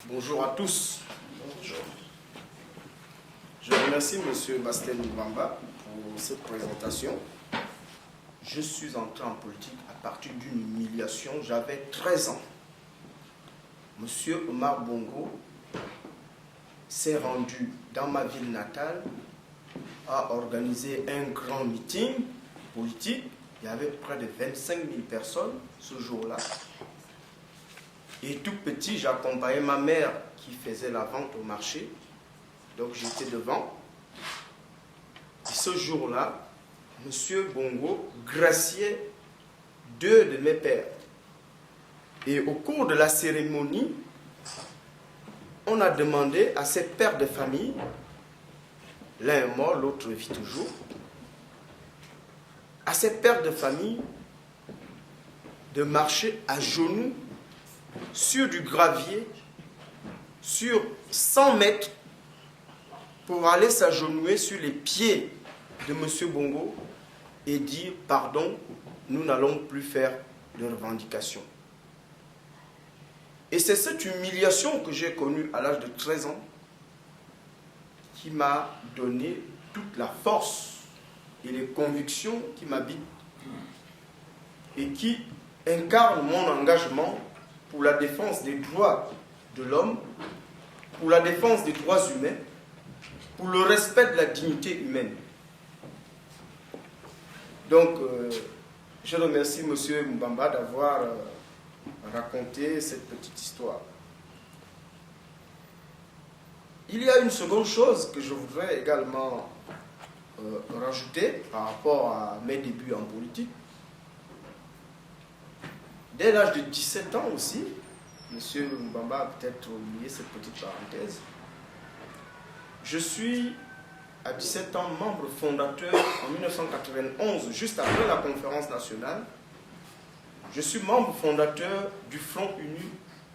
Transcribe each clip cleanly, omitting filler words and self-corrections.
Bonjour à tous. Bonjour. Je remercie M. Bastel Mbamba pour cette présentation. Je suis entré en politique à partir d'une humiliation. J'avais 13 ans. M. Omar Bongo s'est rendu dans ma ville natale, a organisé un grand meeting politique. Il y avait près de 25 000 personnes ce jour-là. Et tout petit, j'accompagnais ma mère qui faisait la vente au marché. Donc j'étais devant. Et ce jour-là, M. Bongo graciait deux de mes pères. Et au cours de la cérémonie, on a demandé à ces pères de famille, l'un est mort, l'autre vit toujours, à ces pères de famille de marcher à genoux sur du gravier, sur 100 mètres, pour aller s'agenouiller sur les pieds de M. Bongo et dire « Pardon, nous n'allons plus faire de revendications ». Et c'est cette humiliation que j'ai connue à l'âge de 13 ans qui m'a donné toute la force et les convictions qui m'habitent et qui incarnent mon engagement pour la défense des droits de l'homme, pour la défense des droits humains, pour le respect de la dignité humaine. Donc, je remercie M. Mbamba d'avoir raconté cette petite histoire. Il y a une seconde chose que je voudrais également rajouter par rapport à mes débuts en politique. Dès l'âge de 17 ans aussi, M. Mbamba a peut-être oublié cette petite parenthèse, je suis à 17 ans membre fondateur en 1991, juste après la conférence nationale. Je suis membre fondateur du Front Uni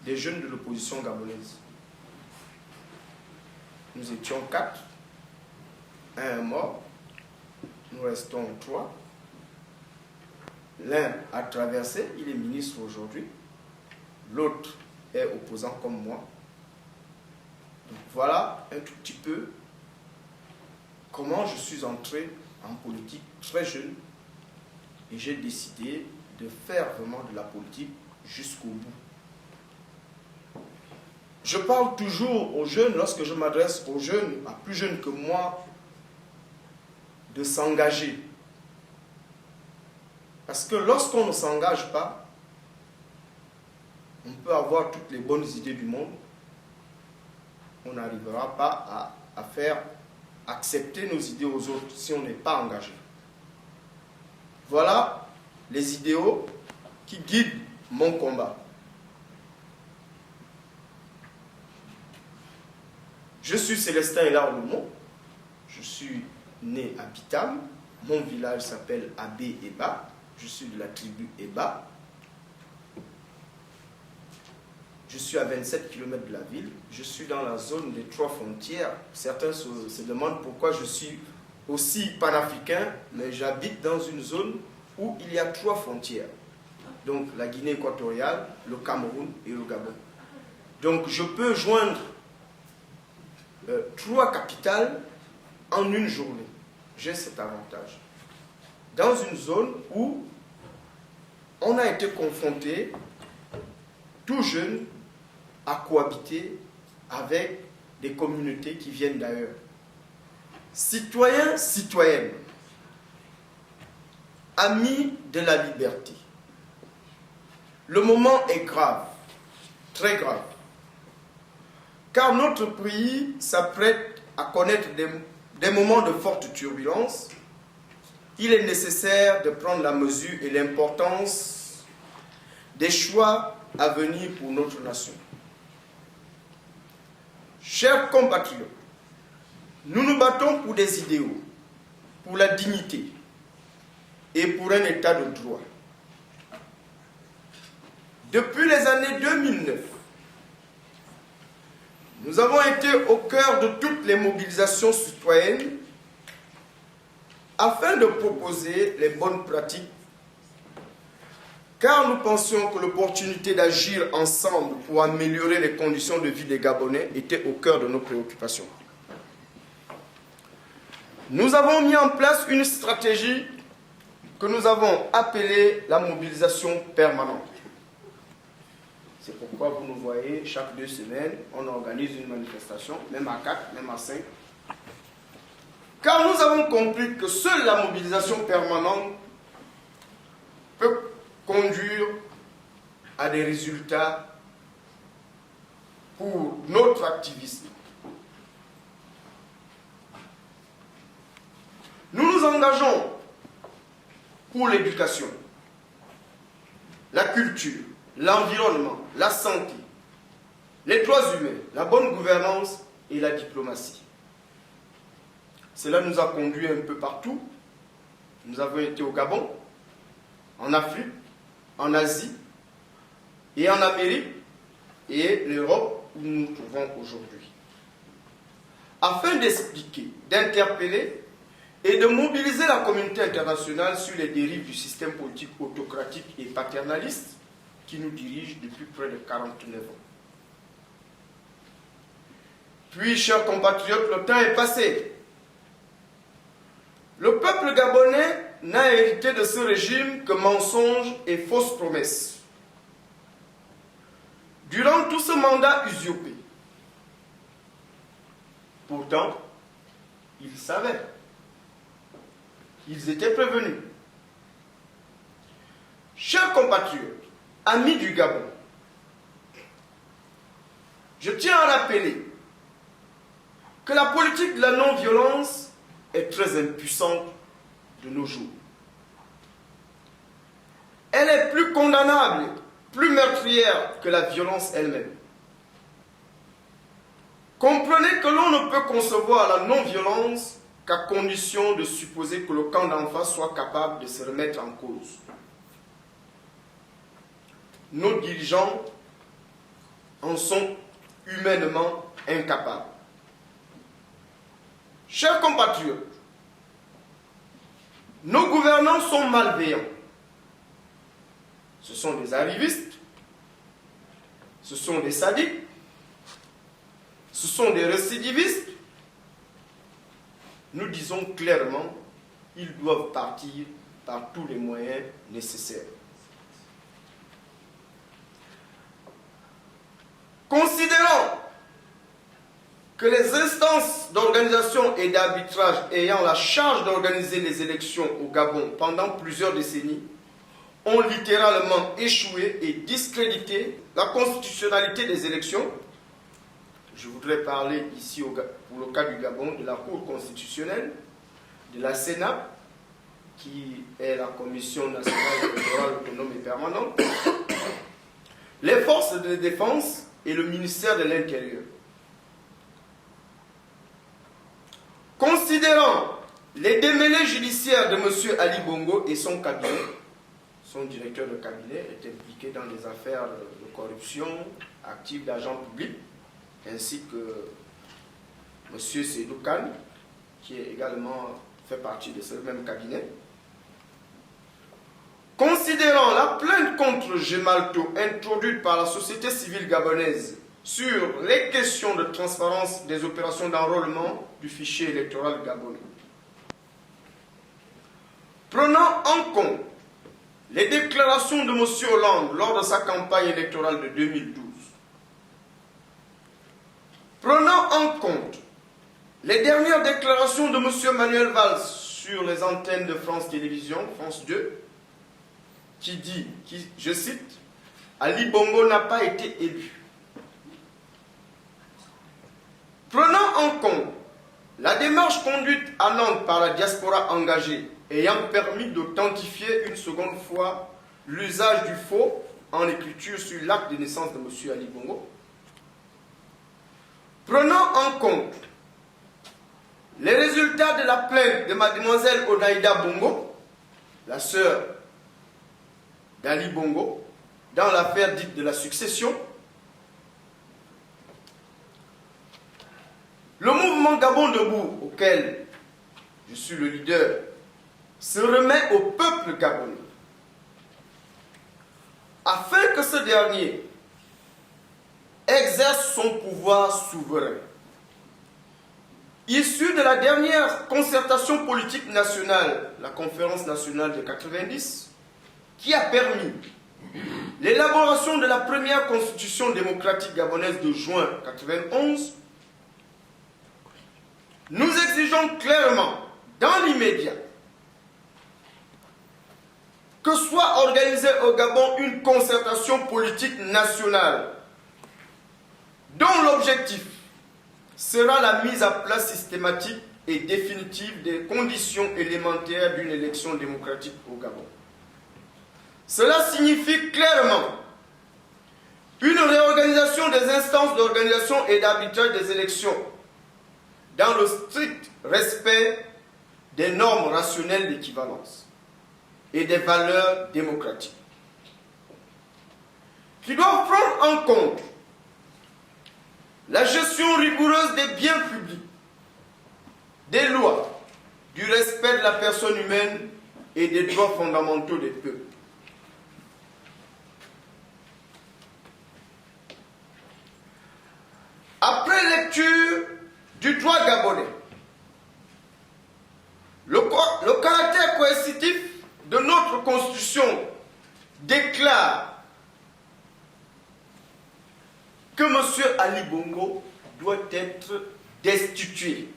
des jeunes de l'opposition gabonaise. Nous étions 4, un est mort, nous restons 3. L'un a traversé, il est ministre aujourd'hui. L'autre est opposant comme moi. Donc voilà un tout petit peu comment je suis entré en politique très jeune et j'ai décidé de faire vraiment de la politique jusqu'au bout. Je parle toujours aux jeunes, lorsque je m'adresse aux jeunes, à plus jeunes que moi, de s'engager. Parce que lorsqu'on ne s'engage pas, on peut avoir toutes les bonnes idées du monde, on n'arrivera pas à faire accepter nos idées aux autres si on n'est pas engagé. Voilà les idéaux qui guident mon combat. Je suis Célestin Elard-Lumon, je suis né à Bitam, mon village s'appelle Abé Eba. Je suis de la tribu Eba. Je suis à 27 km de la ville. Je suis dans la zone des 3 frontières. Certains se demandent pourquoi je suis aussi panafricain, mais j'habite dans une zone où il y a 3 frontières. Donc la Guinée équatoriale, le Cameroun et le Gabon. Donc je peux joindre 3 capitales en une journée. J'ai cet avantage. Dans une zone où on a été confronté, tout jeune, à cohabiter avec des communautés qui viennent d'ailleurs. Citoyens, citoyennes, amis de la liberté. Le moment est grave, très grave, car notre pays s'apprête à connaître des moments de forte turbulence. Il est nécessaire de prendre la mesure et l'importance des choix à venir pour notre nation. Chers compatriotes, nous nous battons pour des idéaux, pour la dignité et pour un état de droit. Depuis les années 2009, nous avons été au cœur de toutes les mobilisations citoyennes afin de proposer les bonnes pratiques car nous pensions que l'opportunité d'agir ensemble pour améliorer les conditions de vie des Gabonais était au cœur de nos préoccupations. Nous avons mis en place une stratégie que nous avons appelée la mobilisation permanente. C'est pourquoi vous nous voyez, chaque 2 semaines, on organise une manifestation, même à 4, même à 5. Car nous avons compris que seule la mobilisation permanente peut conduire à des résultats pour notre activisme. Nous nous engageons pour l'éducation, la culture, l'environnement, la santé, les droits humains, la bonne gouvernance et la diplomatie. Cela nous a conduits un peu partout. Nous avons été au Gabon, en Afrique, en Asie et en Amérique et l'Europe où nous nous trouvons aujourd'hui. Afin d'expliquer, d'interpeller et de mobiliser la communauté internationale sur les dérives du système politique autocratique et paternaliste qui nous dirige depuis près de 49 ans. Puis, chers compatriotes, le temps est passé. Le peuple gabonais n'a hérité de ce régime que mensonges et fausses promesses. Durant tout ce mandat usurpé, pourtant, ils savaient. Ils étaient prévenus. Chers compatriotes, amis du Gabon, je tiens à rappeler que la politique de la non-violence est très impuissante de nos jours. Elle est plus condamnable, plus meurtrière que la violence elle-même. Comprenez que l'on ne peut concevoir la non-violence qu'à condition de supposer que le camp d'en face soit capable de se remettre en cause. Nos dirigeants en sont humainement incapables. Chers compatriotes, nos gouvernants sont malveillants. Ce sont des arrivistes, ce sont des sadiques, ce sont des récidivistes. Nous disons clairement, ils doivent partir par tous les moyens nécessaires. Considérant que les instances d'organisation et d'arbitrage ayant la charge d'organiser les élections au Gabon pendant plusieurs décennies ont littéralement échoué et discrédité la constitutionnalité des élections. Je voudrais parler ici, pour le cas du Gabon, de la Cour constitutionnelle, de la Sénat, qui est la Commission nationale électorale autonome et permanente, les forces de défense et le ministère de l'Intérieur. Considérant les démêlés judiciaires de M. Ali Bongo et son cabinet, son directeur de cabinet est impliqué dans des affaires de corruption, actifs d'agents publics, ainsi que M. Seydou Kane, qui est également fait partie de ce même cabinet. Considérant la plainte contre Gemalto introduite par la société civile gabonaise sur les questions de transparence des opérations d'enrôlement du fichier électoral gabonais. Prenant en compte les déclarations de M. Hollande lors de sa campagne électorale de 2012, prenant en compte les dernières déclarations de M. Manuel Valls sur les antennes de France Télévisions, France 2, qui dit, je cite, « Ali Bongo n'a pas été élu ». Prenant en compte la démarche conduite à Nantes par la diaspora engagée ayant permis d'authentifier une seconde fois l'usage du faux en écriture sur l'acte de naissance de M. Ali Bongo, prenant en compte les résultats de la plainte de Mademoiselle Onaïda Bongo, la sœur d'Ali Bongo, dans l'affaire dite de la succession, le mouvement Gabon Debout, auquel je suis le leader, se remet au peuple gabonais. afin que ce dernier exerce son pouvoir souverain. Issu de la dernière concertation politique nationale, la conférence nationale de 90, qui a permis l'élaboration de la première constitution démocratique gabonaise de juin 91, nous exigeons clairement, dans l'immédiat, que soit organisée au Gabon une concertation politique nationale dont l'objectif sera la mise à plat systématique et définitive des conditions élémentaires d'une élection démocratique au Gabon. Cela signifie clairement une réorganisation des instances d'organisation et d'arbitrage des élections dans le strict respect des normes rationnelles d'équivalence et des valeurs démocratiques, qui doivent prendre en compte la gestion rigoureuse des biens publics, des lois, du respect de la personne humaine et des droits fondamentaux des peuples. Après lecture du droit gabonais, le caractère coercitif de notre constitution déclare que M. Ali Bongo doit être destitué.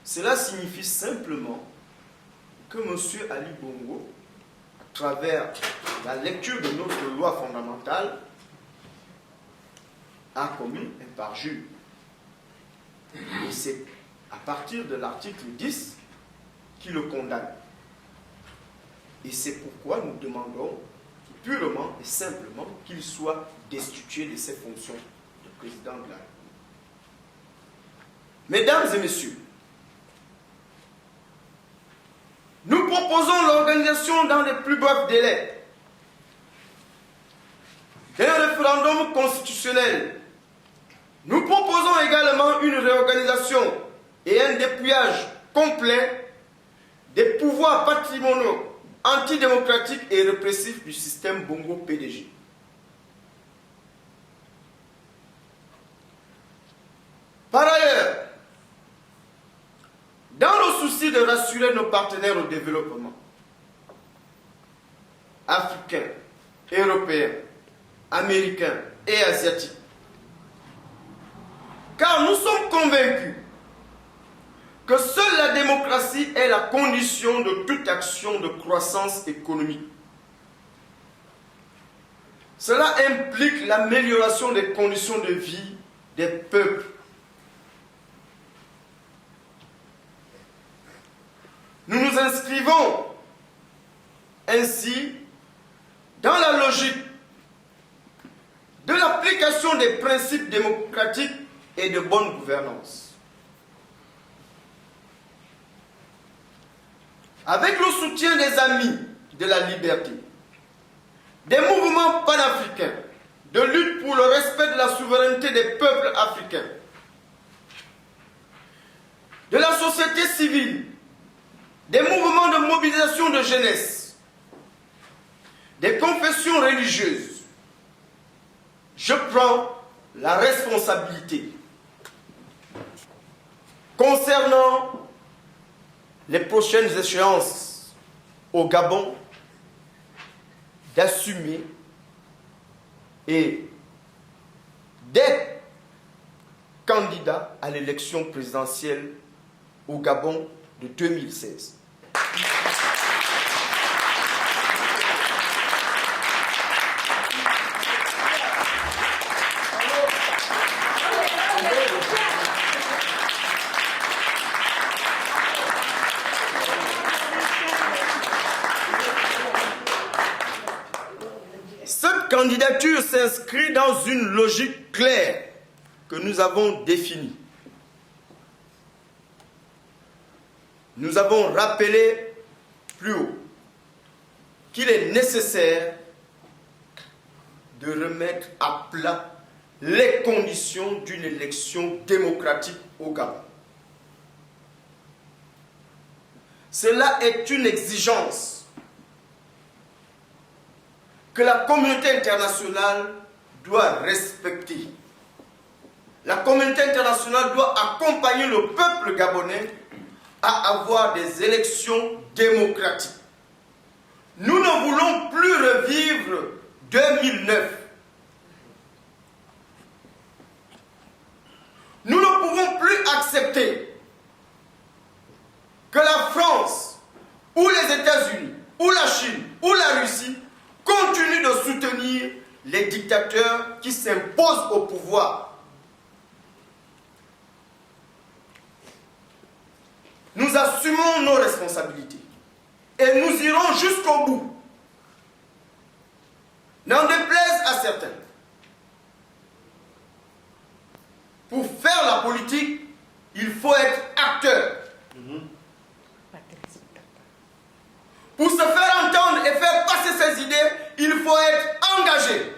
Cela signifie simplement que M. Ali Bongo, à travers la lecture de notre loi fondamentale, a commis un parjure. Et c'est à partir de l'article 10 qui le condamne. Et c'est pourquoi nous demandons purement et simplement qu'il soit destitué de ses fonctions de président de la République. Mesdames et messieurs, nous proposons l'organisation dans les plus brefs délais d'un référendum constitutionnel. Nous proposons également une réorganisation et un dépouillage complet des pouvoirs patrimoniaux, antidémocratiques et répressifs du système Bongo PDG. Par ailleurs, dans le souci de rassurer nos partenaires au développement, africains, européens, américains et asiatiques, car nous sommes convaincus que seule la démocratie est la condition de toute action de croissance économique. Cela implique l'amélioration des conditions de vie des peuples. Nous nous inscrivons ainsi dans la logique de l'application des principes démocratiques et de bonne gouvernance. Avec le soutien des amis de la liberté, des mouvements panafricains de lutte pour le respect de la souveraineté des peuples africains, de la société civile, des mouvements de mobilisation de jeunesse, des confessions religieuses, je prends la responsabilité concernant les prochaines échéances au Gabon d'assumer et d'être candidat à l'élection présidentielle au Gabon de 2016. Cette candidature s'inscrit dans une logique claire que nous avons définie. Nous avons rappelé plus haut qu'il est nécessaire de remettre à plat les conditions d'une élection démocratique au Gabon. Cela est une exigence que la communauté internationale doit respecter. La communauté internationale doit accompagner le peuple gabonais à avoir des élections démocratiques. Nous ne voulons plus revivre 2009. Nous ne pouvons plus accepter que la France, ou les États-Unis, ou la Chine, ou la Russie continuent de soutenir les dictateurs qui s'imposent au pouvoir. Nous assumons nos responsabilités et nous irons jusqu'au bout. N'en déplaise à certains. Pour faire la politique, il faut être acteur. Pour se faire entendre et faire passer ses idées, il faut être engagé.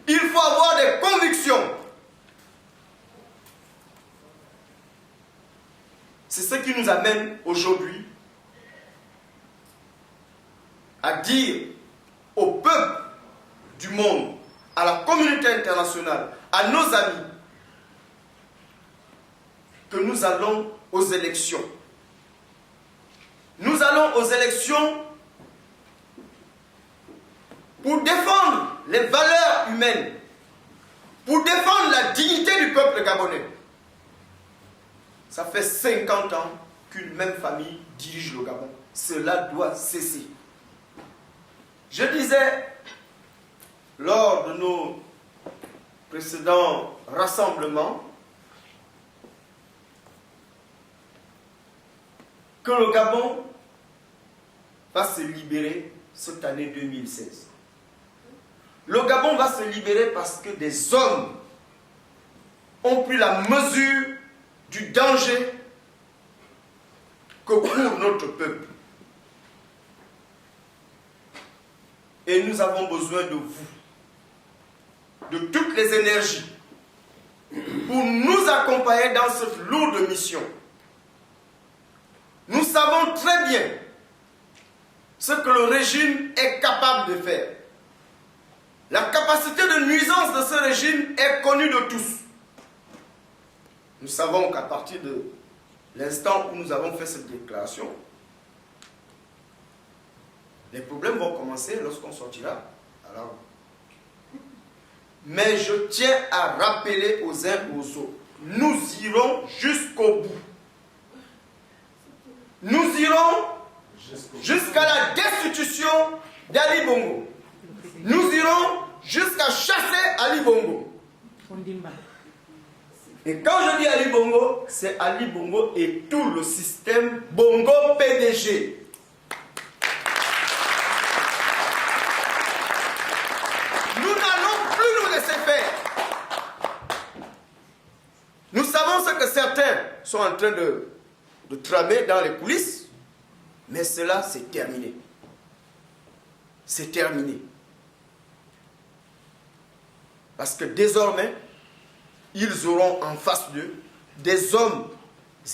Il faut avoir des convictions. C'est ce qui nous amène aujourd'hui à dire au peuple du monde, à la communauté internationale, à nos amis, que nous allons aux élections. Nous allons aux élections pour défendre les valeurs humaines, pour défendre la dignité du peuple gabonais. Ça fait 50 ans qu'une même famille dirige le Gabon. Cela doit cesser. Je disais, lors de nos précédents rassemblements, que le Gabon va se libérer cette année 2016. Le Gabon va se libérer parce que des hommes ont pris la mesure du danger que court notre peuple. Et nous avons besoin de vous, de toutes les énergies, pour nous accompagner dans cette lourde mission. Nous savons très bien ce que le régime est capable de faire. La capacité de nuisance de ce régime est connue de tous. Nous savons qu'à partir de l'instant où nous avons fait cette déclaration, les problèmes vont commencer lorsqu'on sortira à la rue. Mais je tiens à rappeler aux uns et aux autres, nous irons jusqu'au bout. Nous irons jusqu'à la destitution d'Ali Bongo. Nous irons jusqu'à chasser Ali Bongo. Et quand je dis Ali Bongo, c'est Ali Bongo et tout le système Bongo PDG. Nous n'allons plus nous laisser faire. Nous savons ce que certains sont en train de tramer dans les coulisses, mais cela c'est terminé. C'est terminé. Parce que désormais, ils auront en face d'eux des hommes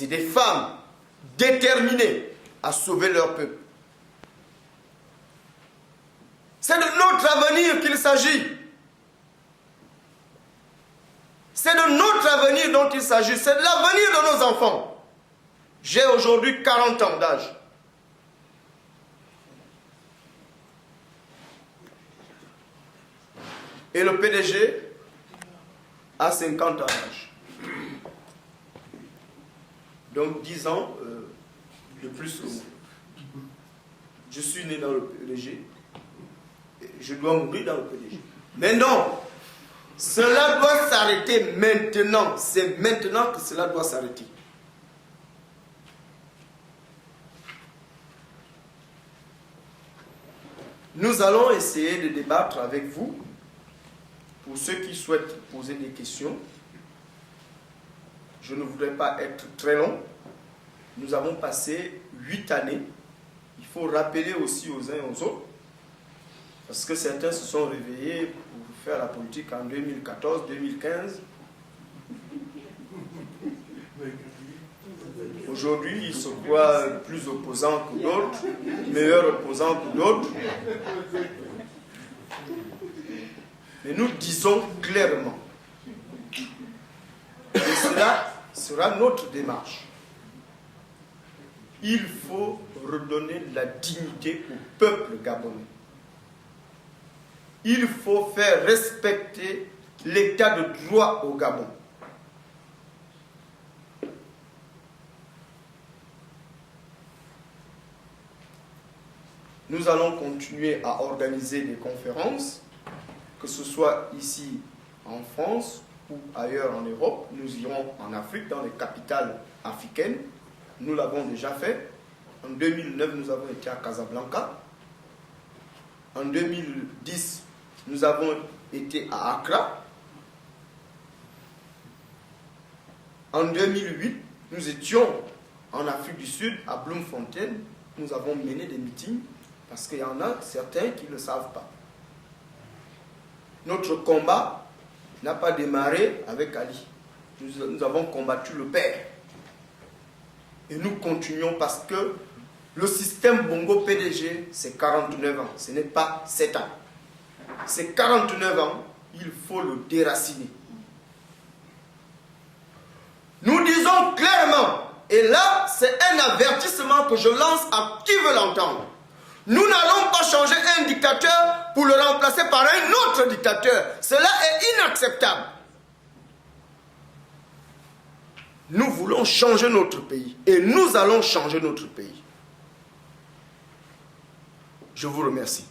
et des femmes déterminés à sauver leur peuple. C'est de notre avenir qu'il s'agit. C'est de notre avenir dont il s'agit. C'est de l'avenir de nos enfants. J'ai aujourd'hui 40 ans d'âge. Et le PDG a 50 ans d'âge. Donc 10 ans de plus que moi. Je suis né dans le PDG. Je dois mourir dans le PDG. Mais non, cela doit s'arrêter maintenant. C'est maintenant que cela doit s'arrêter. Nous allons essayer de débattre avec vous. Pour ceux qui souhaitent poser des questions, je ne voudrais pas être très long. Nous avons passé 8 années. Il faut rappeler aussi aux uns et aux autres, parce que certains se sont réveillés pour faire la politique en 2014, 2015. Aujourd'hui, ils se croient plus opposants que d'autres, meilleurs opposants que d'autres. Mais nous disons clairement, et cela sera notre démarche, il faut redonner la dignité au peuple gabonais. Il faut faire respecter l'état de droit au Gabon. Nous allons continuer à organiser des conférences, que ce soit ici en France ou ailleurs en Europe. Nous irons en Afrique, dans les capitales africaines. Nous l'avons déjà fait. En 2009, nous avons été à Casablanca. En 2010, nous avons été à Accra. En 2008, nous étions en Afrique du Sud, à Bloemfontein. Nous avons mené des meetings parce qu'il y en a certains qui ne le savent pas. Notre combat n'a pas démarré avec Ali. Nous avons combattu le père. Et nous continuons parce que le système Bongo PDG, c'est 49 ans. Ce n'est pas 7 ans. C'est 49 ans, il faut le déraciner. Nous disons clairement, et là, c'est un avertissement que je lance à qui veut l'entendre. Nous n'allons pas changer un dictateur pour le remplacer par un autre dictateur. Cela est inacceptable. Nous voulons changer notre pays et nous allons changer notre pays. Je vous remercie.